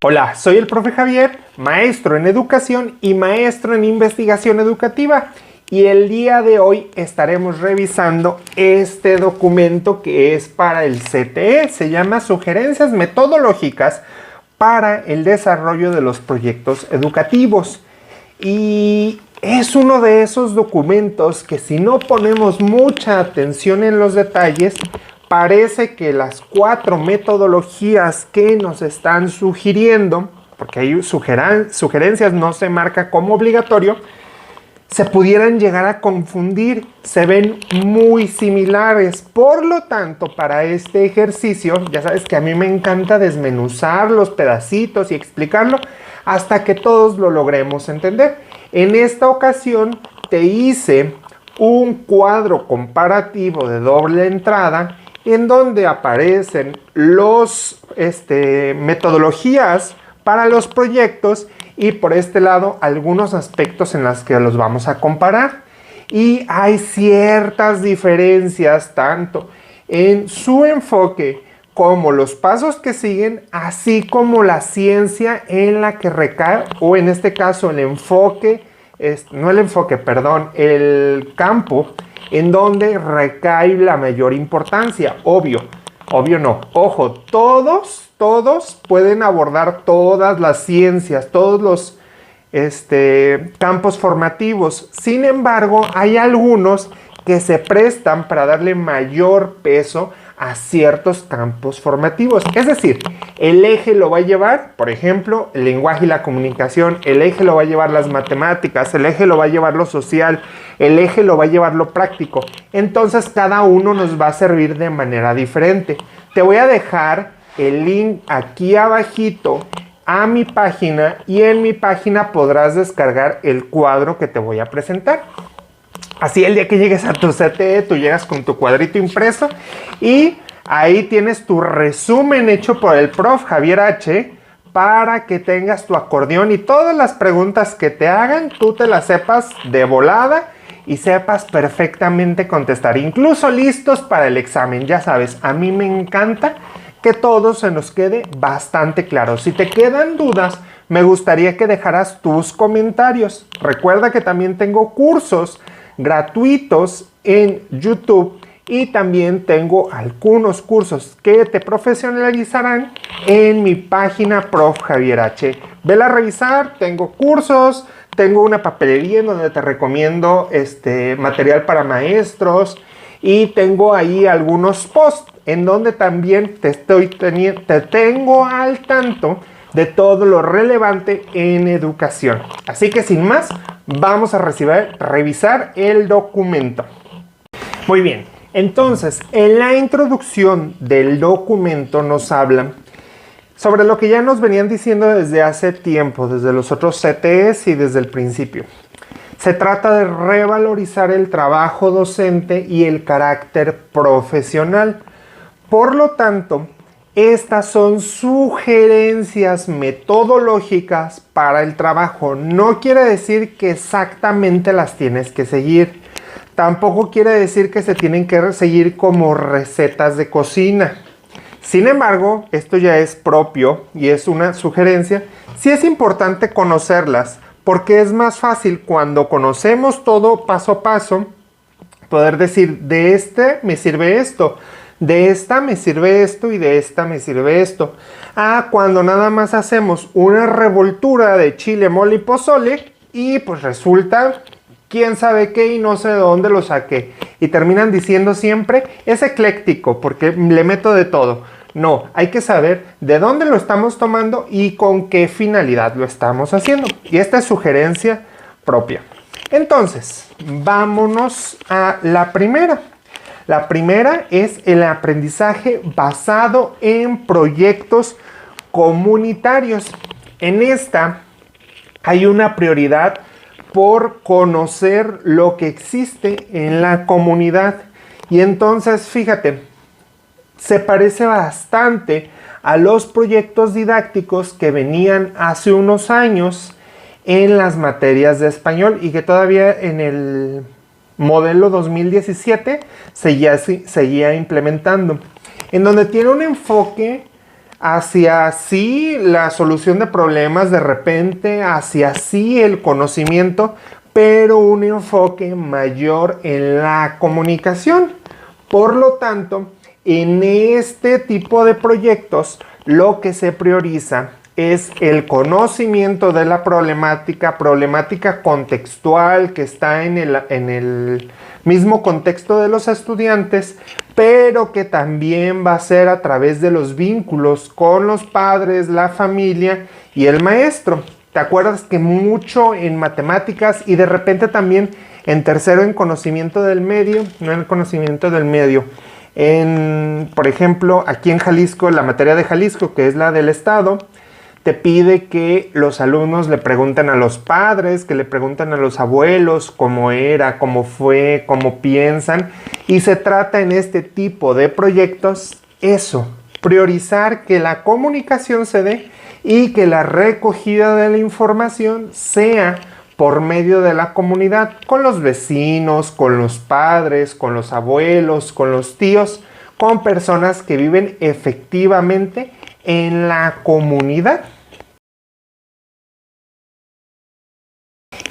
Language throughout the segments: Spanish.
Hola, soy el profe Javier, maestro en educación y maestro en investigación educativa. Y el día de hoy estaremos revisando este documento que es para el CTE. Se llama Sugerencias Metodológicas para el Desarrollo de los Proyectos Educativos. Y es uno de esos documentos que si no ponemos mucha atención en los detalles, parece que las 4 metodologías que nos están sugiriendo, porque hay sugerencias, no se marca como obligatorio, se pudieran llegar a confundir, se ven muy similares. Por lo tanto, para este ejercicio, ya sabes que a mí me encanta desmenuzar los pedacitos y explicarlo hasta que todos lo logremos entender. En esta ocasión te hice un cuadro comparativo de doble entrada en donde aparecen los metodologías para los proyectos y por este lado algunos aspectos en los que los vamos a comparar. Y hay ciertas diferencias tanto en su enfoque como los pasos que siguen, así como la ciencia en la que recae, o en este caso el campo en donde recae la mayor importancia. Obvio no. Ojo, todos pueden abordar todas las ciencias, todos los campos formativos. Sin embargo, hay algunos que se prestan para darle mayor peso a ciertos campos formativos. Es decir, el eje lo va a llevar, por ejemplo, el lenguaje y la comunicación, el eje lo va a llevar las matemáticas, el eje lo va a llevar lo social, el eje lo va a llevar lo práctico. Entonces, cada uno nos va a servir de manera diferente. Te voy a dejar el link aquí abajito a mi página y en mi página podrás descargar el cuadro que te voy a presentar. Así el día que llegues a tu CTE, tú llegas con tu cuadrito impreso y ahí tienes tu resumen hecho por el prof Javier H. para que tengas tu acordeón y todas las preguntas que te hagan, tú te las sepas de volada y sepas perfectamente contestar. Incluso listos para el examen. Ya sabes, a mí me encanta que todo se nos quede bastante claro. Si te quedan dudas, me gustaría que dejaras tus comentarios. Recuerda que también tengo cursos gratuitos en YouTube y también tengo algunos cursos que te profesionalizarán en mi página Prof. Javier H. Vela a revisar, tengo cursos, tengo una papelería en donde te recomiendo material para maestros y tengo ahí algunos posts en donde también te tengo al tanto de todo lo relevante en educación. Así que sin más, vamos a revisar el documento. Muy bien, entonces en la introducción del documento nos habla sobre lo que ya nos venían diciendo desde hace tiempo, desde los otros CTEs y desde el principio. Se trata de revalorizar el trabajo docente y el carácter profesional. Por lo tanto, estas son sugerencias metodológicas para el trabajo. No quiere decir que exactamente las tienes que seguir. Tampoco quiere decir que se tienen que seguir como recetas de cocina. Sin embargo, esto ya es propio y es una sugerencia. Sí es importante conocerlas porque es más fácil cuando conocemos todo paso a paso poder decir, de este me sirve esto. De esta me sirve esto y de esta me sirve esto. Cuando nada más hacemos una revoltura de chile, mole y pozole y pues resulta quién sabe qué y no sé de dónde lo saqué. Y terminan diciendo siempre, es ecléctico porque le meto de todo. No, hay que saber de dónde lo estamos tomando y con qué finalidad lo estamos haciendo. Y esta es sugerencia propia. Entonces, vámonos a la primera. La primera es el aprendizaje basado en proyectos comunitarios. En esta hay una prioridad por conocer lo que existe en la comunidad. Y entonces, fíjate, se parece bastante a los proyectos didácticos que venían hace unos años en las materias de español y que todavía en el modelo 2017 seguía implementando, en donde tiene un enfoque hacia sí la solución de problemas de repente, hacia sí el conocimiento, pero un enfoque mayor en la comunicación. Por lo tanto, en este tipo de proyectos, lo que se prioriza es el conocimiento de la problemática contextual que está en el mismo contexto de los estudiantes, pero que también va a ser a través de los vínculos con los padres, la familia y el maestro. ¿Te acuerdas que mucho en matemáticas y de repente también en tercero en conocimiento del medio, no en el conocimiento del medio, por ejemplo, aquí en Jalisco, la materia de Jalisco, que es la del Estado, te pide que los alumnos le pregunten a los padres, que le pregunten a los abuelos cómo era, cómo fue, cómo piensan. Y se trata en este tipo de proyectos eso, priorizar que la comunicación se dé y que la recogida de la información sea por medio de la comunidad, con los vecinos, con los padres, con los abuelos, con los tíos, con personas que viven efectivamente en la comunidad.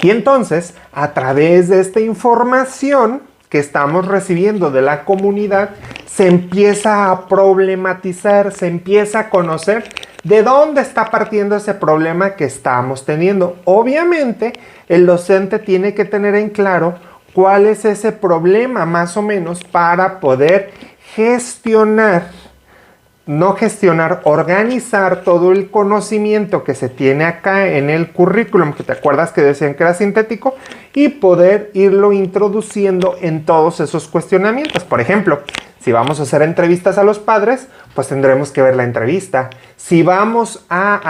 Y entonces, a través de esta información que estamos recibiendo de la comunidad, se empieza a problematizar, se empieza a conocer de dónde está partiendo ese problema que estamos teniendo. Obviamente, el docente tiene que tener en claro cuál es ese problema más o menos para poder organizar todo el conocimiento que se tiene acá en el currículum, que te acuerdas que decían que era sintético, y poder irlo introduciendo en todos esos cuestionamientos. Por ejemplo, si vamos a hacer entrevistas a los padres, pues tendremos que ver la entrevista. Si vamos a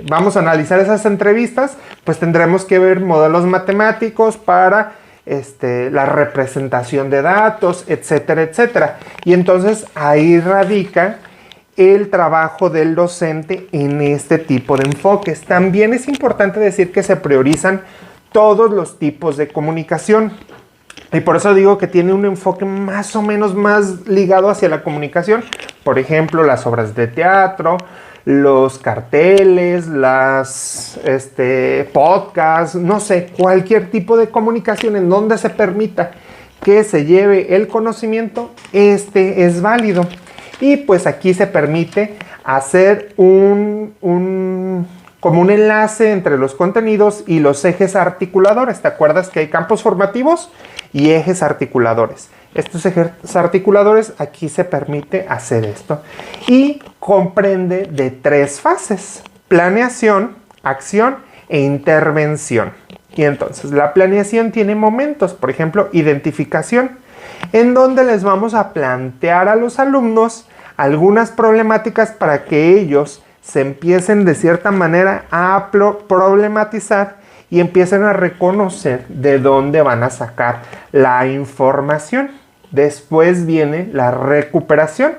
vamos a analizar esas entrevistas, pues tendremos que ver modelos matemáticos para la representación de datos, etcétera, etcétera. Y entonces ahí radica el trabajo del docente en este tipo de enfoques. También es importante decir que se priorizan todos los tipos de comunicación. Y por eso digo que tiene un enfoque más o menos más ligado hacia la comunicación. Por ejemplo, las obras de teatro, los carteles, las podcasts, no sé, cualquier tipo de comunicación en donde se permita que se lleve el conocimiento, es válido. Y pues aquí se permite hacer como un enlace entre los contenidos y los ejes articuladores. ¿Te acuerdas que hay campos formativos y ejes articuladores? Estos ejes articuladores, aquí se permite hacer esto. Y comprende de 3 fases: planeación, acción e intervención. Y entonces la planeación tiene momentos, por ejemplo, identificación, en donde les vamos a plantear a los alumnos algunas problemáticas para que ellos se empiecen de cierta manera a problematizar y empiecen a reconocer de dónde van a sacar la información. Después viene la recuperación.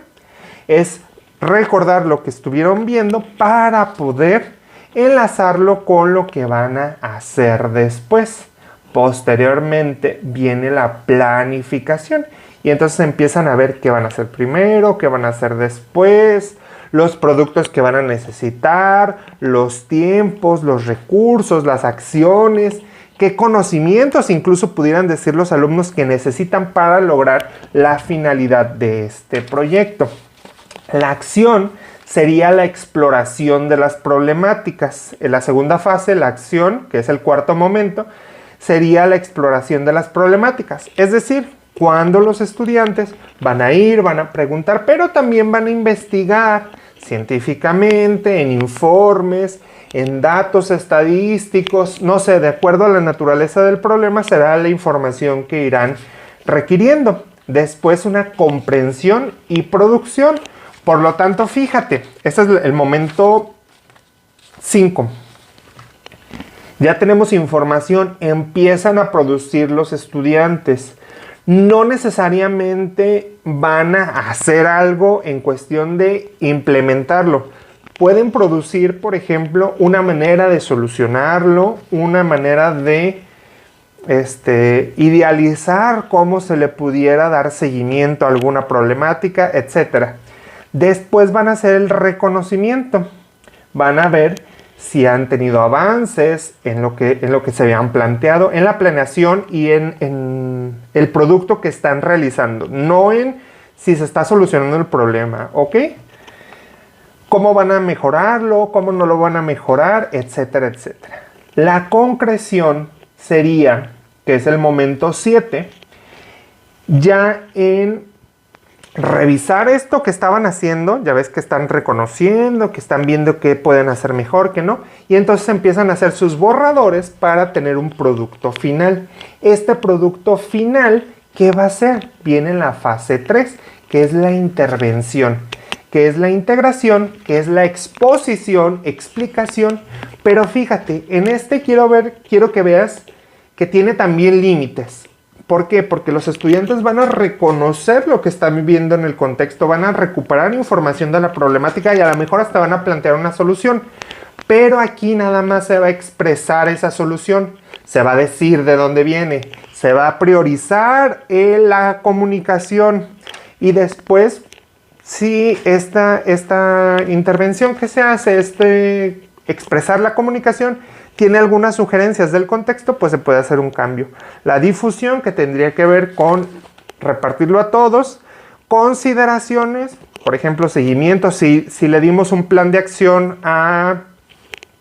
Es recordar lo que estuvieron viendo para poder enlazarlo con lo que van a hacer después. Posteriormente viene la planificación. Y entonces empiezan a ver qué van a hacer primero, qué van a hacer después, los productos que van a necesitar, los tiempos, los recursos, las acciones, qué conocimientos incluso pudieran decir los alumnos que necesitan para lograr la finalidad de este proyecto. La acción sería la exploración de las problemáticas. En la segunda fase, la acción, que es el cuarto momento, sería la exploración de las problemáticas. Es decir, cuando los estudiantes van a ir, van a preguntar, pero también van a investigar científicamente, en informes, en datos estadísticos, no sé, de acuerdo a la naturaleza del problema será la información que irán requiriendo. Después una comprensión y producción. Por lo tanto, fíjate, este es el momento 5. Ya tenemos información, empiezan a producir los estudiantes. No necesariamente van a hacer algo en cuestión de implementarlo. Pueden producir, por ejemplo, una manera de solucionarlo, una manera de idealizar cómo se le pudiera dar seguimiento a alguna problemática, etc. Después van a hacer el reconocimiento. Van a ver si han tenido avances en lo que se habían planteado, en la planeación y en el producto que están realizando, no en si se está solucionando el problema, ¿ok? Cómo van a mejorarlo, cómo no lo van a mejorar, etcétera, etcétera. La concreción sería, que es el momento 7, ya en revisar esto que estaban haciendo, ya ves que están reconociendo, que están viendo qué pueden hacer mejor, qué no, y entonces empiezan a hacer sus borradores para tener un producto final. Este producto final, ¿qué va a ser? Viene en la fase 3, que es la intervención, que es la integración, que es la exposición, explicación, pero fíjate, en este quiero que veas que tiene también límites. ¿Por qué? Porque los estudiantes van a reconocer lo que están viviendo en el contexto, van a recuperar información de la problemática y a lo mejor hasta van a plantear una solución. Pero aquí nada más se va a expresar esa solución, se va a decir de dónde viene, se va a priorizar la comunicación y después, si esta intervención que se hace, expresar la comunicación, tiene algunas sugerencias del contexto, pues se puede hacer un cambio. La difusión, que tendría que ver con repartirlo a todos. Consideraciones, por ejemplo, seguimiento. Si le dimos un plan de acción a,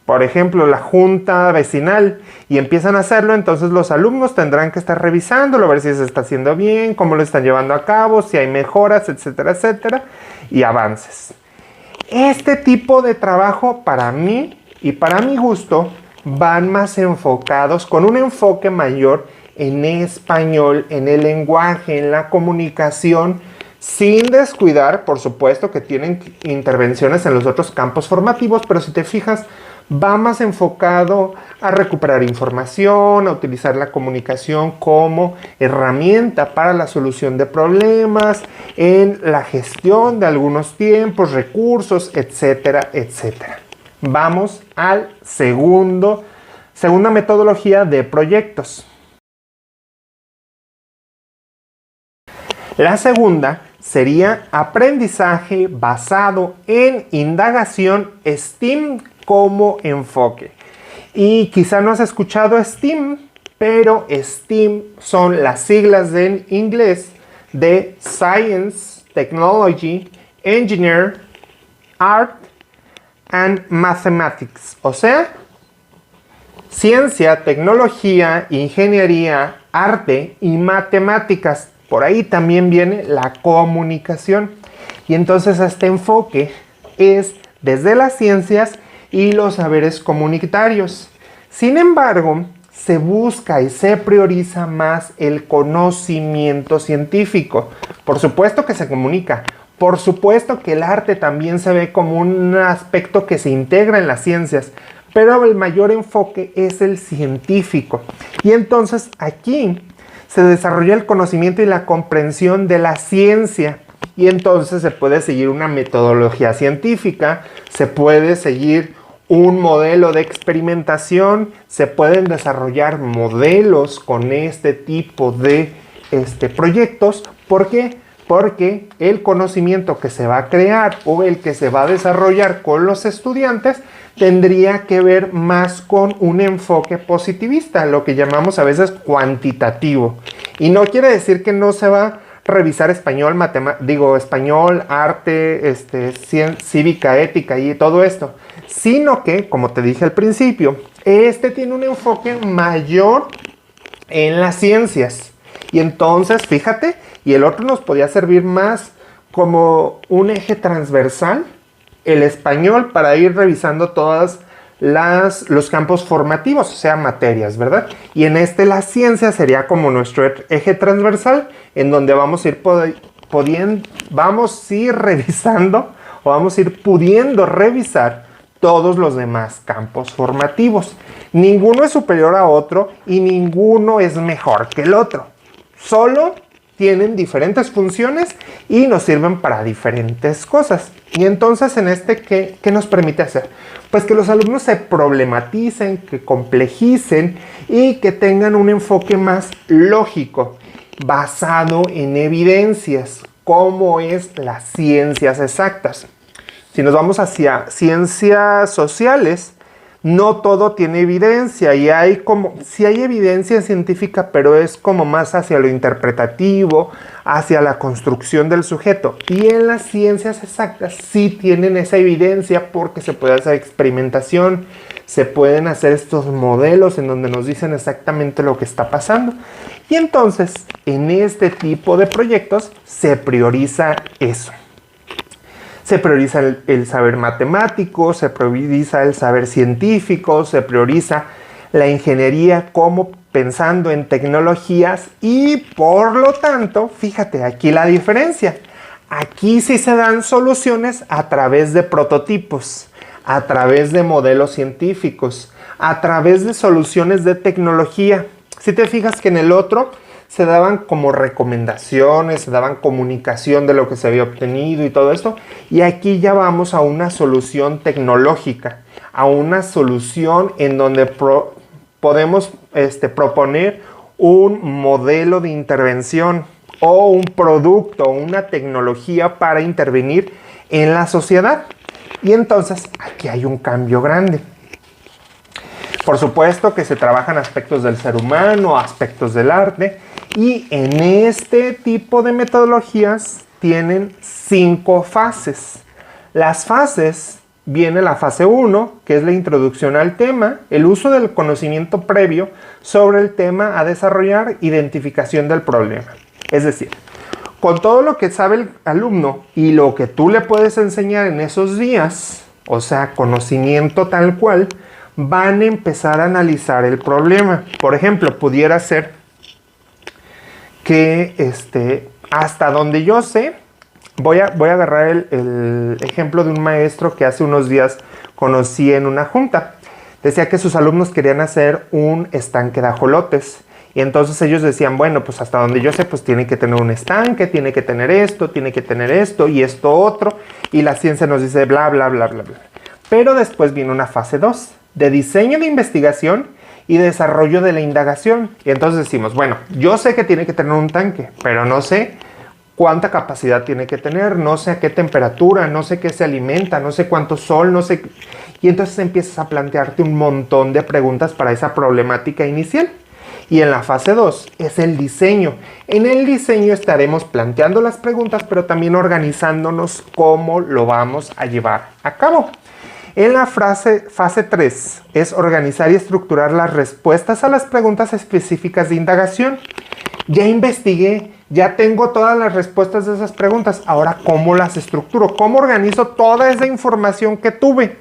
por ejemplo, la junta vecinal y empiezan a hacerlo, entonces los alumnos tendrán que estar revisándolo, a ver si se está haciendo bien, cómo lo están llevando a cabo, si hay mejoras, etcétera, etcétera, y avances. Este tipo de trabajo, para mí y para mi gusto, van más enfocados, con un enfoque mayor en español, en el lenguaje, en la comunicación, sin descuidar, por supuesto, que tienen intervenciones en los otros campos formativos, pero si te fijas, va más enfocado a recuperar información, a utilizar la comunicación como herramienta para la solución de problemas, en la gestión de algunos tiempos, recursos, etcétera, etcétera. Vamos al segunda metodología de proyectos. La segunda sería aprendizaje basado en indagación STEAM como enfoque. Y quizá no has escuchado STEAM, pero STEAM son las siglas en inglés de Science, Technology, Engineer, Art and Mathematics, o sea, ciencia, tecnología, ingeniería, arte y matemáticas. Por ahí también viene la comunicación. Y entonces este enfoque es desde las ciencias y los saberes comunitarios. Sin embargo, se busca y se prioriza más el conocimiento científico. Por supuesto que se comunica. Por supuesto que el arte también se ve como un aspecto que se integra en las ciencias, pero el mayor enfoque es el científico. Y entonces aquí se desarrolla el conocimiento y la comprensión de la ciencia. Y entonces se puede seguir una metodología científica, se puede seguir un modelo de experimentación, se pueden desarrollar modelos con este tipo de proyectos. ¿Por qué? Porque el conocimiento que se va a crear o el que se va a desarrollar con los estudiantes tendría que ver más con un enfoque positivista, lo que llamamos a veces cuantitativo. Y no quiere decir que no se va a revisar español, español, arte, cívica, ética y todo esto, sino que, como te dije al principio, tiene un enfoque mayor en las ciencias. Y entonces, fíjate, y el otro nos podía servir más como un eje transversal, el español, para ir revisando todos los campos formativos, o sea, materias, ¿verdad? Y en la ciencia sería como nuestro eje transversal, en donde vamos a ir revisando, o vamos a ir pudiendo revisar todos los demás campos formativos. Ninguno es superior a otro y ninguno es mejor que el otro. Solo tienen diferentes funciones y nos sirven para diferentes cosas. Y entonces ¿qué nos permite hacer? Pues que los alumnos se problematicen, que complejicen y que tengan un enfoque más lógico, basado en evidencias. cómo es las ciencias exactas. Si nos vamos hacia ciencias sociales, no todo tiene evidencia y sí hay evidencia científica, pero es como más hacia lo interpretativo, hacia la construcción del sujeto. Y en las ciencias exactas sí tienen esa evidencia porque se puede hacer experimentación, se pueden hacer estos modelos en donde nos dicen exactamente lo que está pasando. Y entonces, en este tipo de proyectos se prioriza eso. Se prioriza el saber matemático, se prioriza el saber científico, se prioriza la ingeniería como pensando en tecnologías y por lo tanto, fíjate aquí la diferencia. Aquí sí se dan soluciones a través de prototipos, a través de modelos científicos, a través de soluciones de tecnología. Si te fijas que en el otro se daban como recomendaciones, se daban comunicación de lo que se había obtenido y todo esto. Y aquí ya vamos a una solución tecnológica, a una solución en donde podemos proponer un modelo de intervención o un producto, una tecnología para intervenir en la sociedad. Y entonces aquí hay un cambio grande. Por supuesto que se trabajan aspectos del ser humano, aspectos del arte, y en este tipo de metodologías tienen 5 fases. Las fases, viene la fase 1, que es la introducción al tema, el uso del conocimiento previo sobre el tema a desarrollar, identificación del problema. Es decir, con todo lo que sabe el alumno y lo que tú le puedes enseñar en esos días, o sea, conocimiento tal cual, van a empezar a analizar el problema. Por ejemplo, pudiera ser que hasta donde yo sé, voy a agarrar el ejemplo de un maestro que hace unos días conocí en una junta. Decía que sus alumnos querían hacer un estanque de ajolotes. Y entonces ellos decían, bueno, pues hasta donde yo sé, pues tiene que tener un estanque, tiene que tener esto y esto otro. Y la ciencia nos dice bla, bla, bla, bla, bla. Pero después viene una fase 2 de diseño de investigación y desarrollo de la indagación. Y entonces decimos, bueno, yo sé que tiene que tener un tanque, pero no sé cuánta capacidad tiene que tener, no sé a qué temperatura, no sé qué se alimenta, no sé cuánto sol, no sé. Y entonces empiezas a plantearte un montón de preguntas para esa problemática inicial. Y en la fase 2 es el diseño. En el diseño estaremos planteando las preguntas, pero también organizándonos cómo lo vamos a llevar a cabo. En la fase 3 es organizar y estructurar las respuestas a las preguntas específicas de indagación. Ya investigué, ya tengo todas las respuestas de esas preguntas. Ahora, ¿cómo las estructuro? ¿Cómo organizo toda esa información que tuve?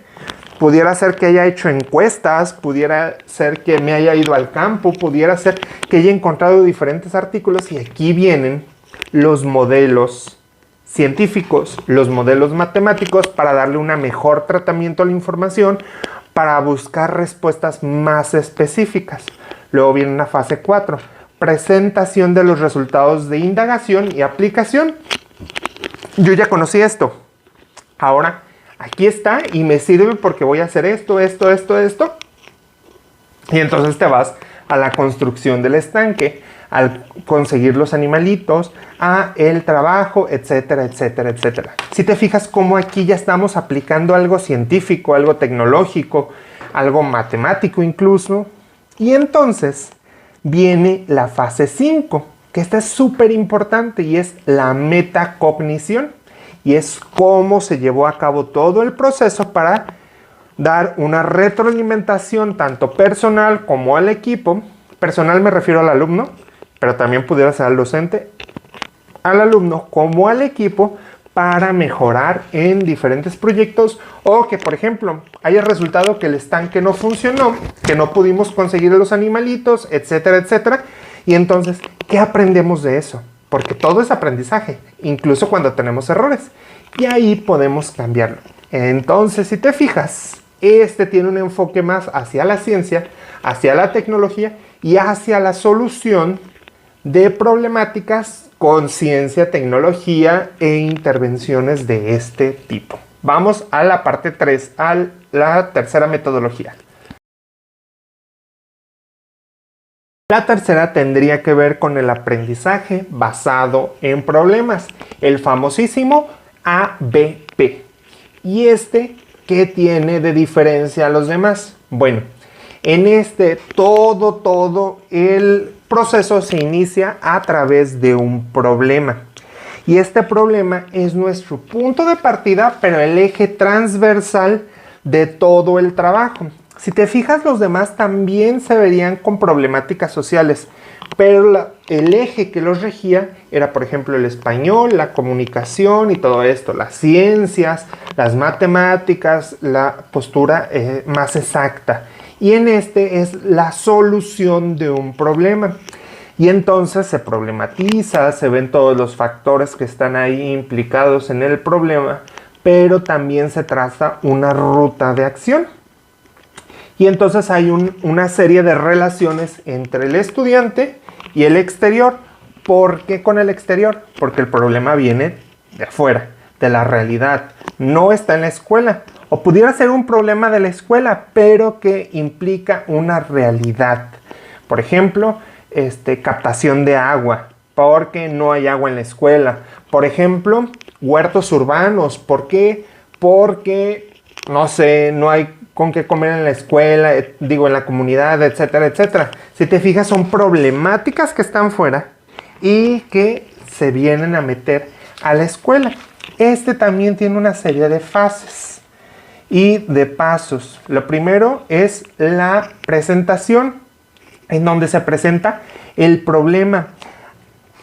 Pudiera ser que haya hecho encuestas, pudiera ser que me haya ido al campo, pudiera ser que haya encontrado diferentes artículos y aquí vienen los modelos científicos, los modelos matemáticos para darle un mejor tratamiento a la información, para buscar respuestas más específicas. Luego viene una fase 4, presentación de los resultados de indagación y aplicación. Yo ya conocí esto. Ahora, aquí está y me sirve porque voy a hacer esto. Y entonces te vas a la construcción del estanque, al conseguir los animalitos, a el trabajo, etcétera, etcétera, etcétera. Si te fijas cómo aquí ya estamos aplicando algo científico, algo tecnológico, algo matemático incluso. Y entonces viene la fase 5, que esta es súper importante y es la metacognición. Y es cómo se llevó a cabo todo el proceso para dar una retroalimentación tanto personal como al equipo. Personal me refiero al alumno, pero también pudiera ser al docente, al alumno como al equipo para mejorar en diferentes proyectos o que, por ejemplo, haya resultado que el estanque no funcionó, que no pudimos conseguir los animalitos, etcétera, etcétera. Y entonces, ¿qué aprendemos de eso? Porque todo es aprendizaje, incluso cuando tenemos errores. Y ahí podemos cambiarlo. Entonces, si te fijas, tiene un enfoque más hacia la ciencia, hacia la tecnología y hacia la solución de problemáticas con ciencia, tecnología e intervenciones de este tipo. Vamos a la parte 3, a la tercera metodología. La tercera tendría que ver con el aprendizaje basado en problemas, el famosísimo ABP. ¿Y qué tiene de diferencia a los demás? Bueno, en todo el proceso se inicia a través de un problema. Y este problema es nuestro punto de partida, pero el eje transversal de todo el trabajo. Si te fijas, los demás también se verían con problemáticas sociales, pero el eje que los regía era, por ejemplo, el español, la comunicación y todo esto, las ciencias, las matemáticas, la postura más exacta. Y en es la solución de un problema. Y entonces se problematiza, se ven todos los factores que están ahí implicados en el problema, pero también se traza una ruta de acción. Y entonces hay una serie de relaciones entre el estudiante y el exterior. ¿Por qué con el exterior? Porque el problema viene de afuera, de la realidad. No está en la escuela. O pudiera ser un problema de la escuela, pero que implica una realidad. Por ejemplo, captación de agua, porque no hay agua en la escuela. Por ejemplo, huertos urbanos. ¿Por qué? Porque, no sé, no hay con qué comer en la escuela, en la comunidad, etcétera, etcétera. Si te fijas, son problemáticas que están fuera y que se vienen a meter a la escuela. También tiene una serie de fases y de pasos. Lo primero es la presentación, en donde se presenta el problema.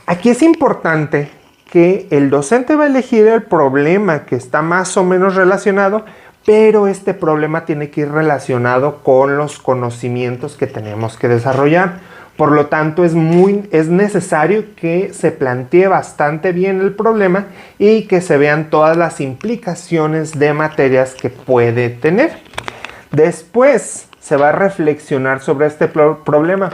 Aquí es importante que el docente va a elegir el problema que está más o menos relacionado, pero este problema tiene que ir relacionado con los conocimientos que tenemos que desarrollar. Por lo tanto, es necesario que se plantee bastante bien el problema y que se vean todas las implicaciones de materias que puede tener. Después se va a reflexionar sobre este problema.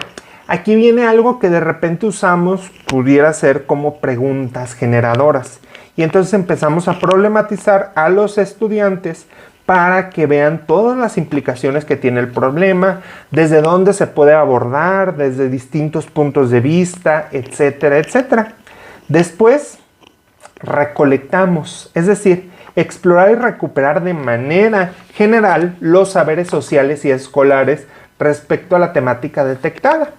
Aquí viene algo que de repente usamos, pudiera ser como preguntas generadoras. Y entonces empezamos a problematizar a los estudiantes para que vean todas las implicaciones que tiene el problema, desde dónde se puede abordar, desde distintos puntos de vista, etcétera, etcétera. Después, recolectamos, es decir, explorar y recuperar de manera general los saberes sociales y escolares respecto a la temática detectada.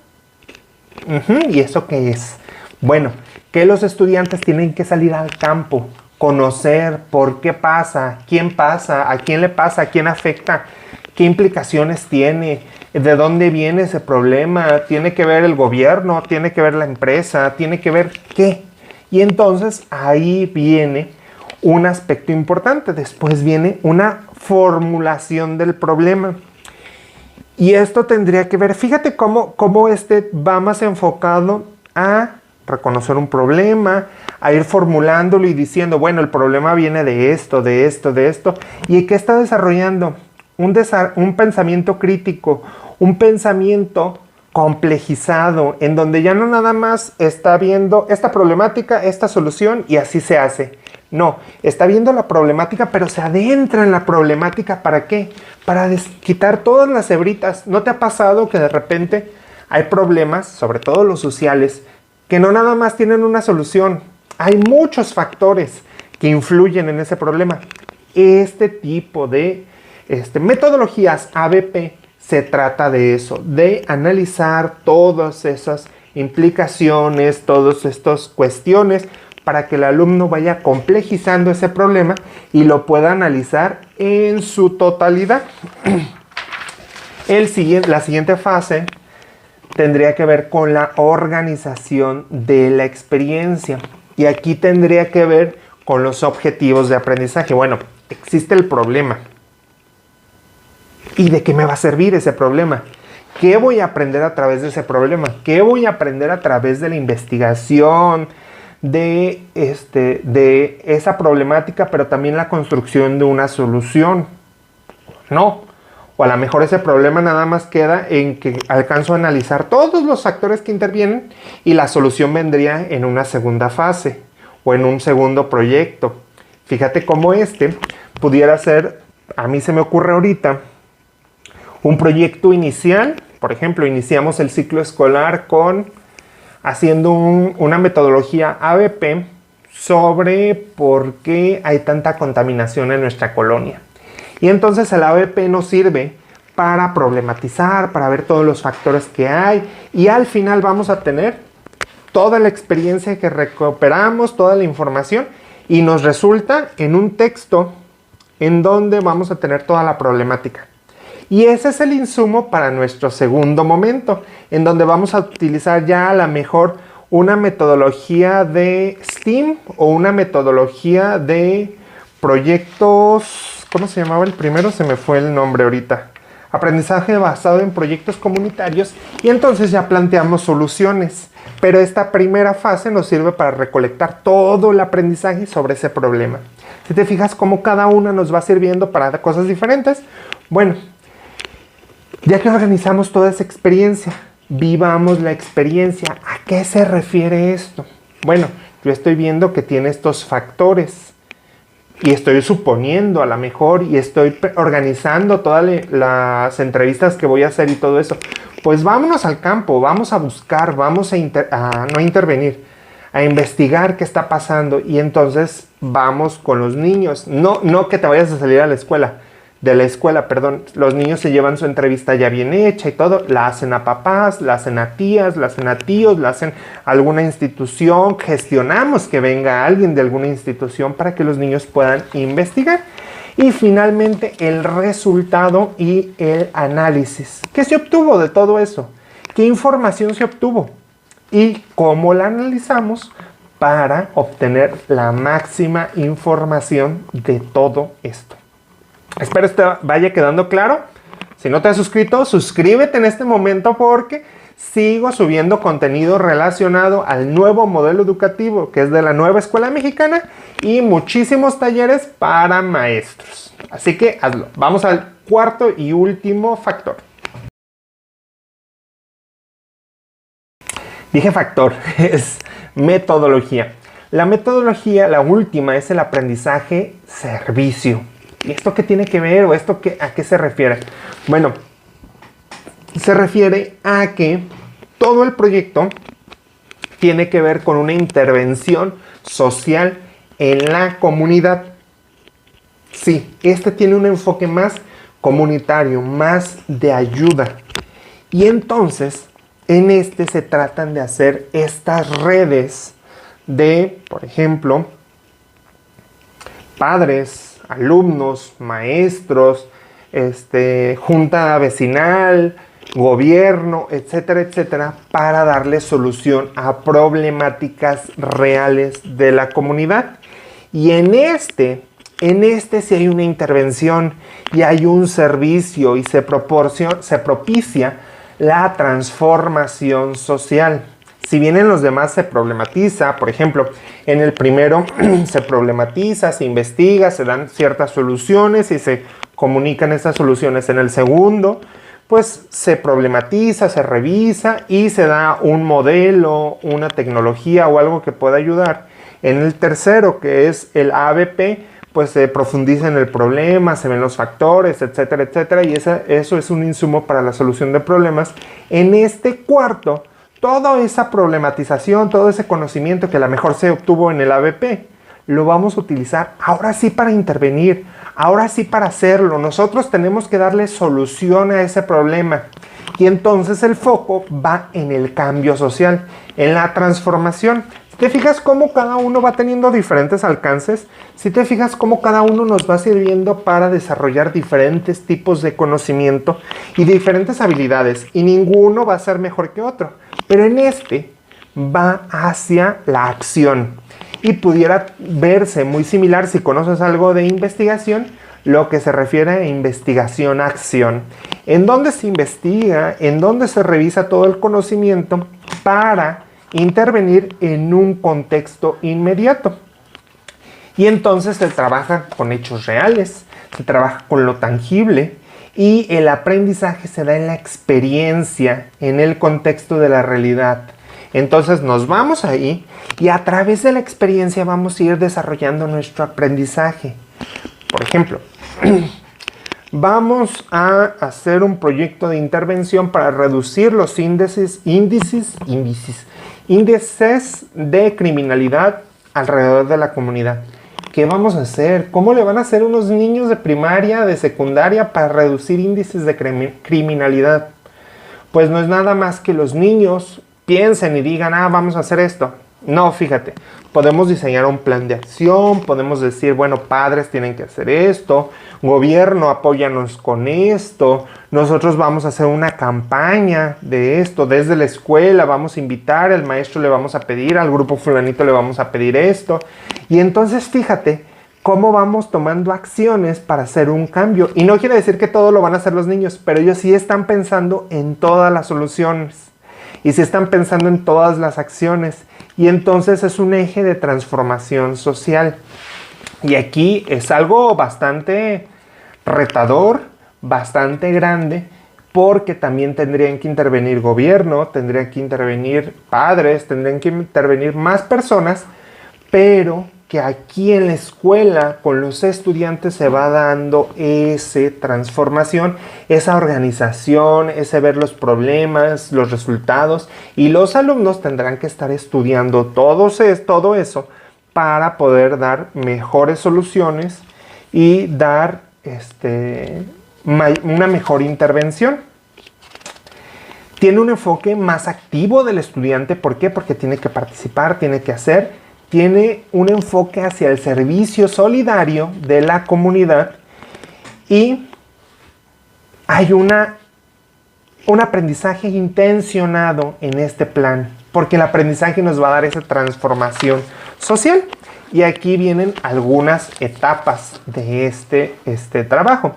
¿Y eso qué es? Bueno, que los estudiantes tienen que salir al campo, conocer por qué pasa, a quién le pasa, a quién afecta, qué implicaciones tiene, de dónde viene ese problema, tiene que ver el gobierno, tiene que ver la empresa, tiene que ver qué. Y entonces ahí viene un aspecto importante. Después viene una formulación del problema. Y esto tendría que ver, fíjate cómo va más enfocado a reconocer un problema, a ir formulándolo y diciendo, bueno, el problema viene de esto, de esto, de esto. ¿Y qué está desarrollando? Un pensamiento crítico, un pensamiento complejizado, en donde ya no nada más está viendo esta problemática, esta solución y así se hace. No, está viendo la problemática, pero se adentra en la problemática. ¿Para qué? Para quitar todas las hebritas. ¿No te ha pasado que de repente hay problemas, sobre todo los sociales, que no nada más tienen una solución? Hay muchos factores que influyen en ese problema. Este tipo de metodologías ABP se trata de eso, de analizar todas esas implicaciones, todas estas cuestiones, para que el alumno vaya complejizando ese problema y lo pueda analizar en su totalidad. La siguiente fase tendría que ver con la organización de la experiencia. Y aquí tendría que ver con los objetivos de aprendizaje. Bueno, existe el problema. ¿Y de qué me va a servir ese problema? ¿Qué voy a aprender a través de ese problema? ¿Qué voy a aprender a través de la investigación, de esa problemática, pero también la construcción de una solución? No. O a lo mejor ese problema nada más queda en que alcanzo a analizar todos los factores que intervienen y la solución vendría en una segunda fase o en un segundo proyecto. Fíjate cómo pudiera ser, a mí se me ocurre ahorita, un proyecto inicial, Por ejemplo, iniciamos el ciclo escolar haciendo una metodología ABP sobre por qué hay tanta contaminación en nuestra colonia. Y entonces el ABP nos sirve para problematizar, para ver todos los factores que hay, y al final vamos a tener toda la experiencia que recuperamos, toda la información, y nos resulta en un texto en donde vamos a tener toda la problemática. Y ese es el insumo para nuestro segundo momento, en donde vamos a utilizar ya a lo mejor una metodología de STEAM o una metodología de proyectos, ¿cómo se llamaba el primero? Se me fue el nombre ahorita. Aprendizaje basado en proyectos comunitarios, y entonces ya planteamos soluciones. Pero esta primera fase nos sirve para recolectar todo el aprendizaje sobre ese problema. Si te fijas cómo cada una nos va sirviendo para cosas diferentes, bueno, ya que organizamos toda esa experiencia, vivamos la experiencia. ¿A qué se refiere esto? Bueno, yo estoy viendo que tiene estos factores y estoy suponiendo a lo mejor y estoy organizando todas las entrevistas que voy a hacer y todo eso. Pues vámonos al campo, vamos a buscar, vamos a no intervenir, a investigar qué está pasando, y entonces vamos con los niños. No que te vayas a salir a la escuela, los niños se llevan su entrevista ya bien hecha y todo, la hacen a papás, la hacen a tías, la hacen a tíos, la hacen a alguna institución, gestionamos que venga alguien de alguna institución para que los niños puedan investigar. Y finalmente el resultado y el análisis. ¿Qué se obtuvo de todo eso? ¿Qué información se obtuvo? ¿Y cómo la analizamos para obtener la máxima información de todo esto? Espero te vaya quedando claro. Si no te has suscrito, suscríbete en este momento porque sigo subiendo contenido relacionado al nuevo modelo educativo que es de la nueva escuela mexicana y muchísimos talleres para maestros. Así que hazlo. Vamos al cuarto y último factor. Dije factor, es metodología. La metodología, la última, es el aprendizaje servicio. ¿Y esto qué tiene que ver o esto a qué se refiere? Bueno, se refiere a que todo el proyecto tiene que ver con una intervención social en la comunidad. Sí, este tiene un enfoque más comunitario, más de ayuda. Y entonces, en este se tratan de hacer estas redes de, por ejemplo, padres, alumnos, maestros, junta vecinal, gobierno, etcétera, etcétera, para darle solución a problemáticas reales de la comunidad. Y en este sí hay una intervención y hay un servicio y se propicia la transformación social. Si bien en los demás se problematiza, por ejemplo, en el primero se problematiza, se investiga, se dan ciertas soluciones y se comunican esas soluciones. En el segundo, pues se problematiza, se revisa y se da un modelo, una tecnología o algo que pueda ayudar. En el tercero, que es el ABP, pues se profundiza en el problema, se ven los factores, etcétera, etcétera, y eso es un insumo para la solución de problemas. En este cuarto, toda esa problematización, todo ese conocimiento que a lo mejor se obtuvo en el ABP, lo vamos a utilizar ahora sí para intervenir, ahora sí para hacerlo. Nosotros tenemos que darle solución a ese problema. Y entonces el foco va en el cambio social, en la transformación. Si te fijas cómo cada uno va teniendo diferentes alcances, si te fijas cómo cada uno nos va sirviendo para desarrollar diferentes tipos de conocimiento y diferentes habilidades, y ninguno va a ser mejor que otro, pero en este va hacia la acción y pudiera verse muy similar si conoces algo de investigación, lo que se refiere a investigación-acción, en donde se investiga, en donde se revisa todo el conocimiento para intervenir en un contexto inmediato. Y entonces se trabaja con hechos reales, se trabaja con lo tangible y el aprendizaje se da en la experiencia, en el contexto de la realidad. Entonces nos vamos ahí y a través de la experiencia vamos a ir desarrollando nuestro aprendizaje. Por ejemplo, Vamos a hacer un proyecto de intervención para reducir los índices de criminalidad alrededor de la comunidad. ¿Qué vamos a hacer? ¿Cómo le van a hacer unos niños de primaria, de secundaria para reducir índices de criminalidad? Pues no es nada más que los niños piensen y digan, vamos a hacer esto. No, fíjate, podemos diseñar un plan de acción, podemos decir, bueno, padres tienen que hacer esto, gobierno, apóyanos con esto, nosotros vamos a hacer una campaña de esto, desde la escuela vamos a invitar, al maestro le vamos a pedir, al grupo fulanito le vamos a pedir esto. Y entonces fíjate cómo vamos tomando acciones para hacer un cambio. Y no quiere decir que todo lo van a hacer los niños, pero ellos sí están pensando en todas las soluciones. Y sí están pensando en todas las acciones. Y entonces es un eje de transformación social. Y aquí es algo bastante retador, bastante grande, porque también tendrían que intervenir gobierno, tendrían que intervenir padres, tendrían que intervenir más personas, pero que aquí en la escuela con los estudiantes se va dando esa transformación, esa organización, ese ver los problemas, los resultados, y los alumnos tendrán que estar estudiando todo eso para poder dar mejores soluciones y dar una mejor intervención. Tiene un enfoque más activo del estudiante. ¿Por qué? Porque tiene que participar, tiene que hacer. Tiene un enfoque hacia el servicio solidario de la comunidad y hay un aprendizaje intencionado en este plan, porque el aprendizaje nos va a dar esa transformación social. Y aquí vienen algunas etapas de este trabajo.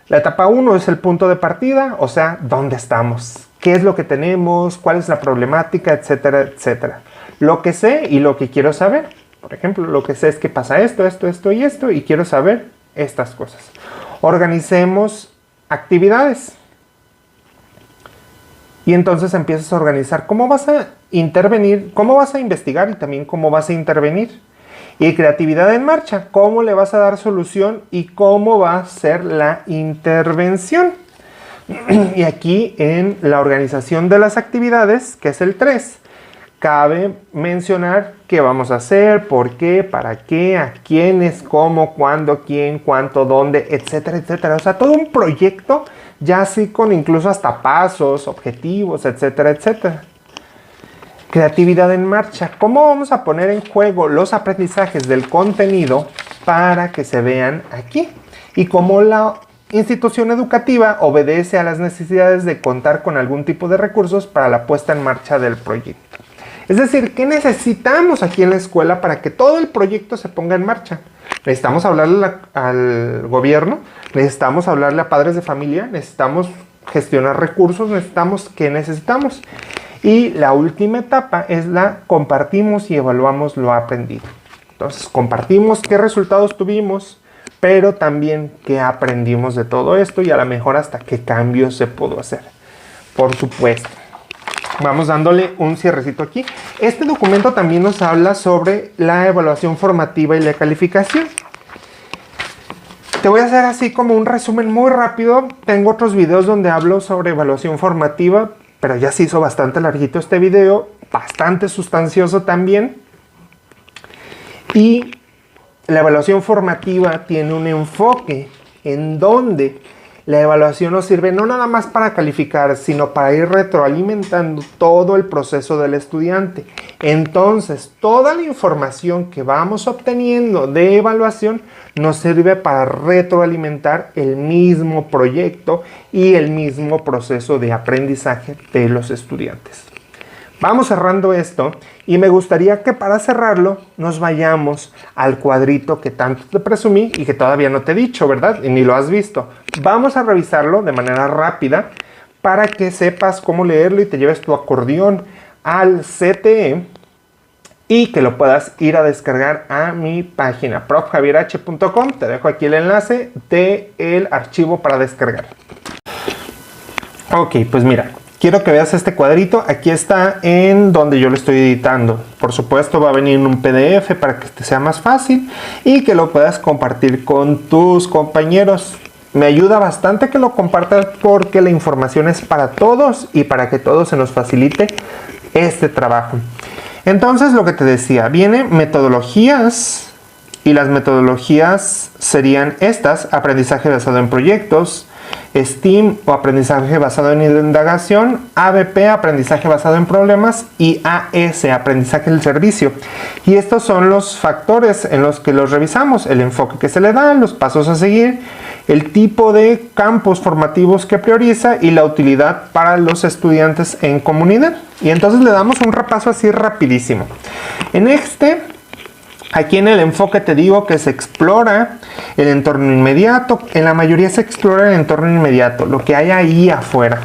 La etapa 1 es el punto de partida, o sea, ¿dónde estamos? ¿Qué es lo que tenemos? ¿Cuál es la problemática? Etcétera, etcétera. Lo que sé y lo que quiero saber. Por ejemplo, lo que sé es que pasa esto y esto, y quiero saber estas cosas. Organicemos actividades. Y entonces empiezas a organizar cómo vas a intervenir, cómo vas a investigar y también cómo vas a intervenir. Y creatividad en marcha, cómo le vas a dar solución y cómo va a ser la intervención. Y aquí en la organización de las actividades, que es el 3, cabe mencionar qué vamos a hacer, por qué, para qué, a quiénes, cómo, cuándo, quién, cuánto, dónde, etcétera, etcétera. O sea, todo un proyecto ya así con incluso hasta pasos, objetivos, etcétera, etcétera. Creatividad en marcha. ¿Cómo vamos a poner en juego los aprendizajes del contenido para que se vean aquí? Y cómo la institución educativa obedece a las necesidades de contar con algún tipo de recursos para la puesta en marcha del proyecto. Es decir, ¿qué necesitamos aquí en la escuela para que todo el proyecto se ponga en marcha? Necesitamos hablarle al gobierno, necesitamos hablarle a padres de familia, necesitamos gestionar recursos, ¿qué necesitamos? Y la última etapa es la compartimos y evaluamos lo aprendido. Entonces, compartimos qué resultados tuvimos, pero también qué aprendimos de todo esto y a lo mejor hasta qué cambios se pudo hacer. Por supuesto. Vamos dándole un cierrecito aquí. Este documento también nos habla sobre la evaluación formativa y la calificación. Te voy a hacer así como un resumen muy rápido. Tengo otros videos donde hablo sobre evaluación formativa, pero ya se hizo bastante larguito este video, bastante sustancioso también. Y la evaluación formativa tiene un enfoque en donde la evaluación nos sirve no nada más para calificar, sino para ir retroalimentando todo el proceso del estudiante. Entonces, toda la información que vamos obteniendo de evaluación nos sirve para retroalimentar el mismo proyecto y el mismo proceso de aprendizaje de los estudiantes. Vamos cerrando esto y me gustaría que para cerrarlo nos vayamos al cuadrito que tanto te presumí y que todavía no te he dicho, ¿verdad? Y ni lo has visto. Vamos a revisarlo de manera rápida para que sepas cómo leerlo y te lleves tu acordeón al CTE y que lo puedas ir a descargar a mi página profjavierh.com. Te dejo aquí el enlace del archivo para descargar. Ok, pues mira. Quiero que veas este cuadrito, aquí está en donde yo lo estoy editando. Por supuesto va a venir en un PDF para que te sea más fácil y que lo puedas compartir con tus compañeros. Me ayuda bastante que lo compartas porque la información es para todos y para que todos se nos facilite este trabajo. Entonces, lo que te decía, viene metodologías y las metodologías serían estas: aprendizaje basado en proyectos, STEAM o aprendizaje basado en indagación, ABP, aprendizaje basado en problemas, y AS, aprendizaje del servicio. Y estos son los factores en los que los revisamos: el enfoque que se le da, los pasos a seguir, el tipo de campos formativos que prioriza y la utilidad para los estudiantes en comunidad. Y entonces le damos un repaso así rapidísimo. Aquí en el enfoque te digo que se explora el entorno inmediato. En la mayoría se explora el entorno inmediato, lo que hay ahí afuera.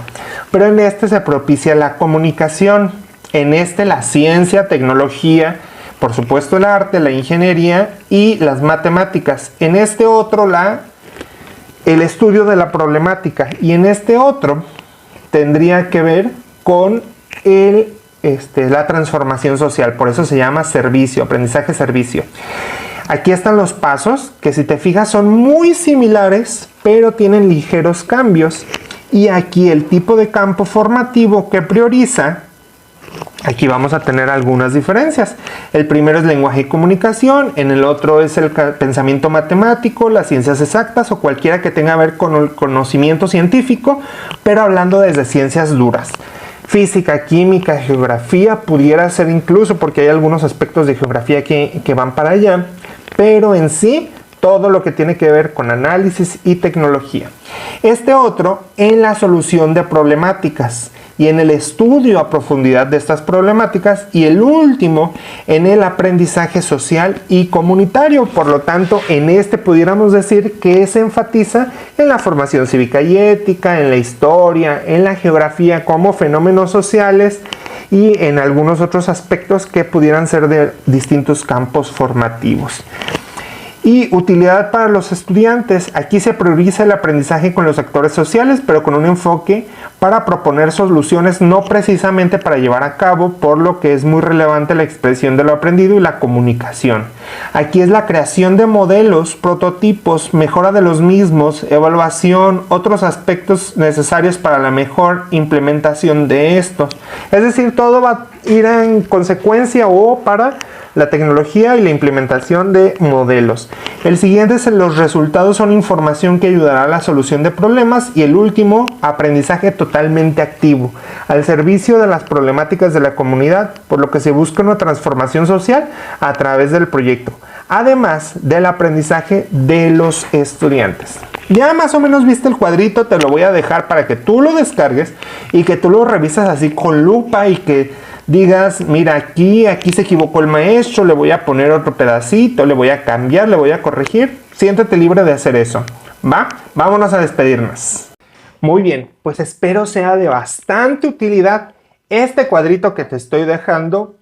Pero en este se propicia la comunicación. En este la ciencia, tecnología, por supuesto el arte, la ingeniería y las matemáticas. En este otro el estudio de la problemática. Y en este otro tendría que ver con la transformación social. Por eso se llama servicio, aprendizaje servicio. Aquí están los pasos que, si te fijas, son muy similares, pero tienen ligeros cambios. Y aquí el tipo de campo formativo que prioriza, aquí vamos a tener algunas diferencias. El primero es lenguaje y comunicación, en el otro es el pensamiento matemático, las ciencias exactas o cualquiera que tenga que ver con el conocimiento científico, pero hablando desde ciencias duras. Física, química, geografía, pudiera ser incluso, porque hay algunos aspectos de geografía que van para allá, pero en sí todo lo que tiene que ver con análisis y tecnología. Este otro en la solución de problemáticas y en el estudio a profundidad de estas problemáticas, y el último en el aprendizaje social y comunitario. Por lo tanto, en este pudiéramos decir que se enfatiza en la formación cívica y ética, en la historia, en la geografía como fenómenos sociales y en algunos otros aspectos que pudieran ser de distintos campos formativos. Y utilidad para los estudiantes. Aquí se prioriza el aprendizaje con los actores sociales, pero con un enfoque para proponer soluciones, no precisamente para llevar a cabo, por lo que es muy relevante la expresión de lo aprendido y la comunicación. Aquí es la creación de modelos, prototipos, mejora de los mismos, evaluación, otros aspectos necesarios para la mejor implementación de estos. Es decir, todo va a ir en consecuencia o para la tecnología y la implementación de modelos. El siguiente es: los resultados son información que ayudará a la solución de problemas. Y el último, aprendizaje totalmente activo, al servicio de las problemáticas de la comunidad, por lo que se busca una transformación social a través del proyecto, además del aprendizaje de los estudiantes. Ya más o menos viste el cuadrito, te lo voy a dejar para que tú lo descargues y que tú lo revises así con lupa y que digas: mira, aquí se equivocó el maestro, le voy a poner otro pedacito, le voy a cambiar, le voy a corregir. Siéntete libre de hacer eso, ¿va? Vámonos a despedirnos. Muy bien, pues espero sea de bastante utilidad este cuadrito que te estoy dejando.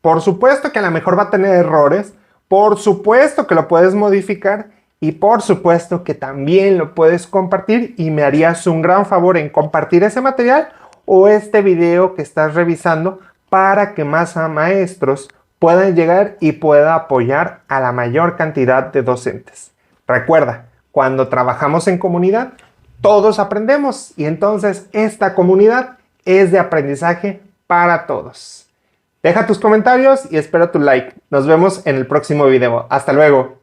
Por supuesto que a lo mejor va a tener errores, por supuesto que lo puedes modificar y por supuesto que también lo puedes compartir, y me harías un gran favor en compartir ese material o este video que estás revisando para que más maestros puedan llegar y pueda apoyar a la mayor cantidad de docentes. Recuerda, cuando trabajamos en comunidad, todos aprendemos, y entonces esta comunidad es de aprendizaje para todos. Deja tus comentarios y espero tu like. Nos vemos en el próximo video. Hasta luego.